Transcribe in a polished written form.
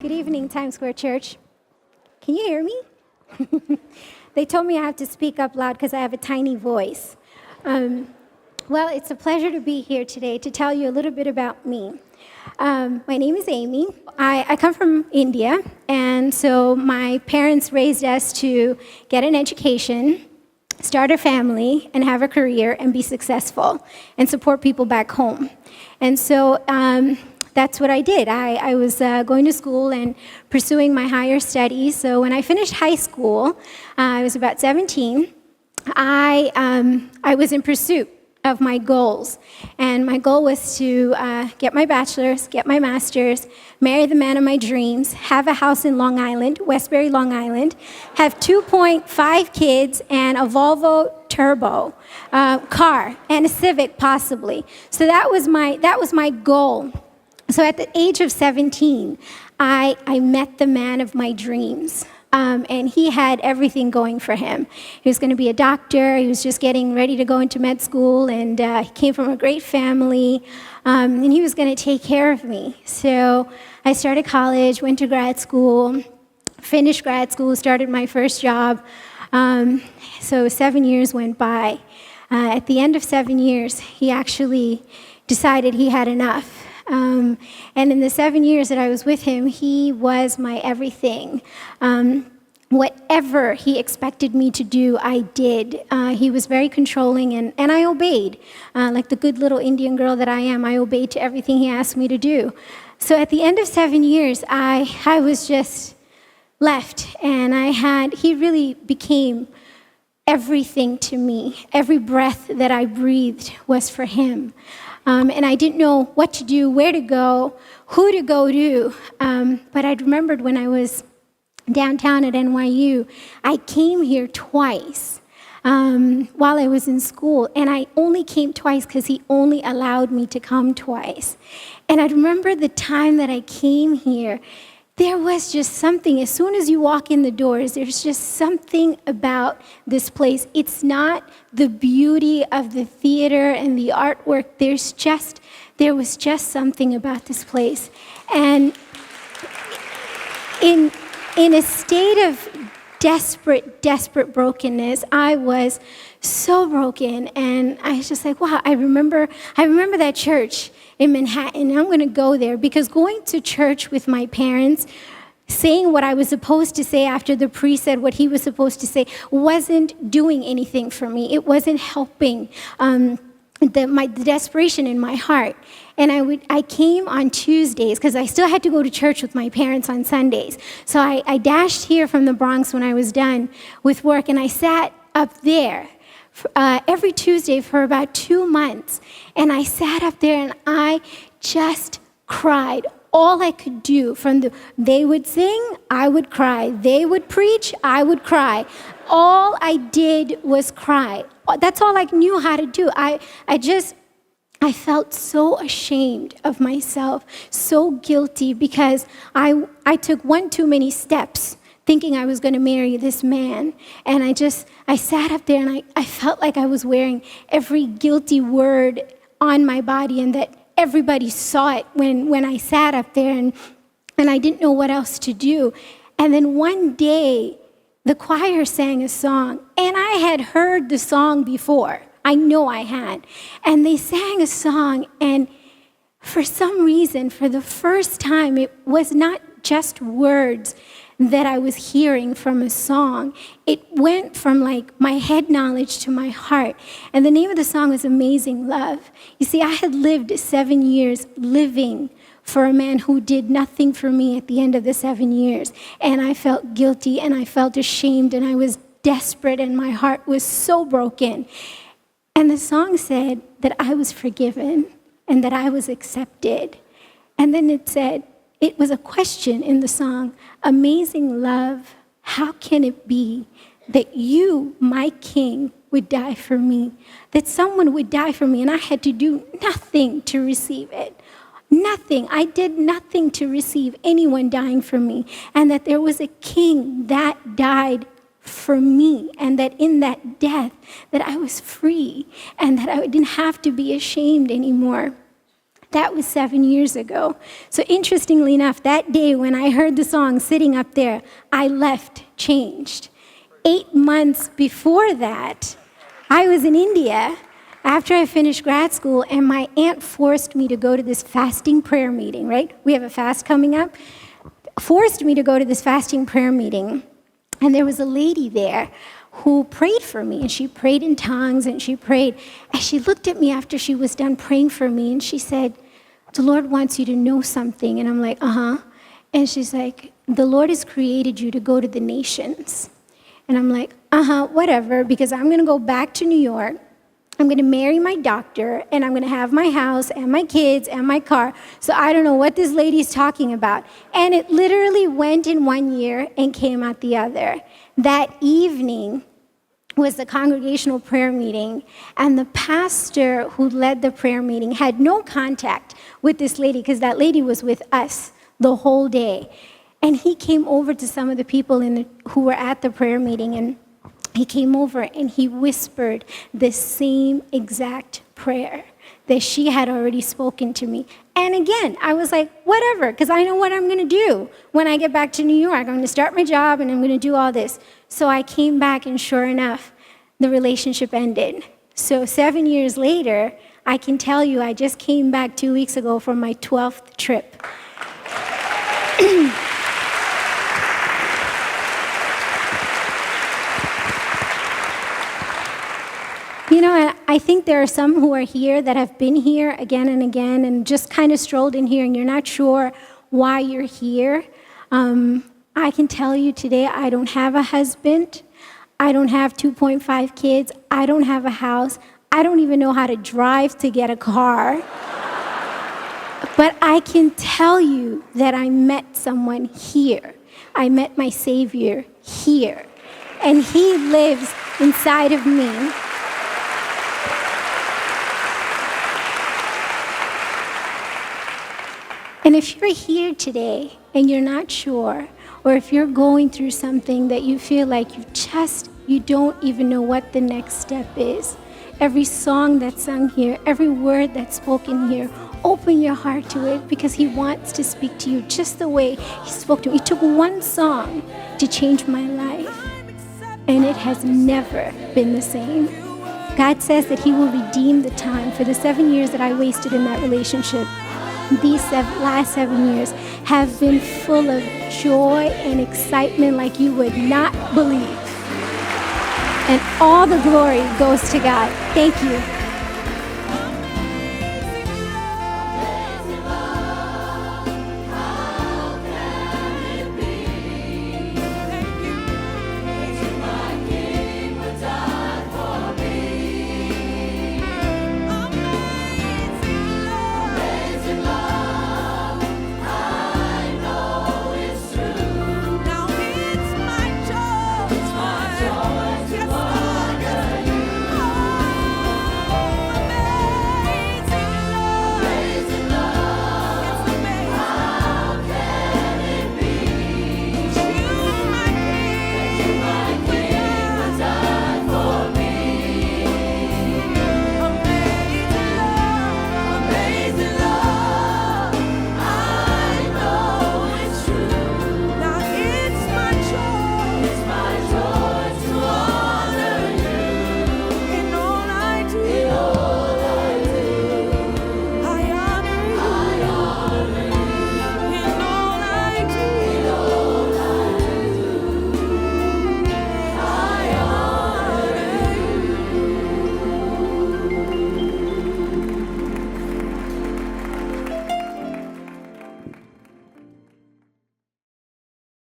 Good evening, Times Church. Can you hear me? They told me I have to speak up loud because I have a tiny voice. Well, it's a pleasure to be here today to tell you a little bit about me. My name is Amy. I come from India, and so my parents raised us to get an education, start a family, and have a career, and be successful, and support people back home. And so that's what I did. I was going to school and pursuing my higher studies. So when I finished high school, I was about 17. I was in pursuit of my goals. And my goal was to get my bachelor's, get my master's, marry the man of my dreams, have a house in Long Island, Westbury, Long Island, have 2.5 kids and a Volvo Turbo car and a Civic possibly. So that was my goal. So at the age of 17, I met the man of my dreams. And he had everything going for him. He was going to be a doctor. He was just getting ready to go into med school. And he came from a great family. And he was going to take care of me. So I started college, went to grad school, finished grad school, started my first job. So 7 years went by. At the end of 7 years, he actually decided he had enough. And in the 7 years that I was with him, he was my everything. Whatever he expected me to do, I did. He was very controlling, and I obeyed. Like the good little Indian girl that I am, I obeyed to everything he asked me to do. So at the end of 7 years, I was just left, and he really became everything to me. Every breath that I breathed was for him. And I didn't know what to do, where to go, who to go to. But I remembered when I was downtown at NYU, I came here twice while I was in school. And I only came twice because he only allowed me to come twice. And I remember the time that I came here, there was just something. As soon as you walk in the doors, there's just something about this place. It's not the beauty of the theater and the artwork. There was just something about this place. And in a state of desperate brokenness, I was so broken. And I was just like, wow, I remember that church in Manhattan. I'm going to go there, because going to church with my parents, saying what I was supposed to say after the priest said what he was supposed to say, wasn't doing anything for me. It wasn't helping the desperation in my heart. And I came on Tuesdays because I still had to go to church with my parents on Sundays. So I dashed here from the Bronx when I was done with work, and I sat up there every Tuesday for about 2 months. And I sat up there and I just cried. All I could do they would sing, I would cry. They would preach, I would cry. All I did was cry. That's all I knew how to do. I felt so ashamed of myself, so guilty, because I took one too many steps thinking I was going to marry this man. And I sat up there and I felt like I was wearing every guilty word on my body, and that everybody saw it when I sat up there, and I didn't know what else to do. And then one day, the choir sang a song, and I had heard the song before. I know I had. And they sang a song, and for some reason, for the first time, it was not just words that I was hearing from a song. It went from like my head knowledge to my heart. And the name of the song was Amazing Love. You see, I had lived 7 years living for a man who did nothing for me at the end of the 7 years. And I felt guilty, and I felt ashamed, and I was desperate, and my heart was so broken. And the song said that I was forgiven and that I was accepted. And then it was a question in the song, amazing love, how can it be that you, my king, would die for me? That someone would die for me and I had to do nothing to receive it. Nothing. I did nothing to receive anyone dying for me. And that there was a king that died for me, and that in that death, that I was free, and that I didn't have to be ashamed anymore. That was 7 years ago. So interestingly enough, that day when I heard the song sitting up there, I left changed. 8 months before that, I was in India after I finished grad school, and my aunt forced me to go to this fasting prayer meeting, right? We have a fast coming up. Forced me to go to this fasting prayer meeting. And there was a lady there who prayed for me, and she prayed in tongues, and she prayed. And she looked at me after she was done praying for me, and she said, the Lord wants you to know something. And I'm like, uh-huh. And she's like, the Lord has created you to go to the nations. And I'm like, uh-huh, whatever, because I'm going to go back to New York. I'm going to marry my doctor, and I'm going to have my house and my kids and my car. So I don't know what this lady's talking about. And it literally went in 1 year and came out the other. That evening was the congregational prayer meeting, and the pastor who led the prayer meeting had no contact with this lady because that lady was with us the whole day. And he came over to some of the people who were at the prayer meeting, and he came over and he whispered the same exact prayer that she had already spoken to me. And again, I was like, whatever, because I know what I'm going to do when I get back to New York. I'm going to start my job and I'm going to do all this. So I came back, and sure enough, the relationship ended. So 7 years later, I can tell you I just came back 2 weeks ago from my 12th trip. You know, I think there are some who are here that have been here again and again and just kind of strolled in here, and you're not sure why you're here. I can tell you today, I don't have a husband. I don't have 2.5 kids. I don't have a house. I don't even know how to drive to get a car. But I can tell you that I met someone here. I met my Savior here. And He lives inside of me. And if you're here today and you're not sure, or if you're going through something that you feel like you don't even know what the next step is, every song that's sung here, every word that's spoken here, open your heart to it, because He wants to speak to you just the way He spoke to me. He took one song to change my life, and it has never been the same. God says that He will redeem the time for the 7 years that I wasted in that relationship. These last 7 years have been full of joy and excitement like you would not believe. And all the glory goes to God. Thank you.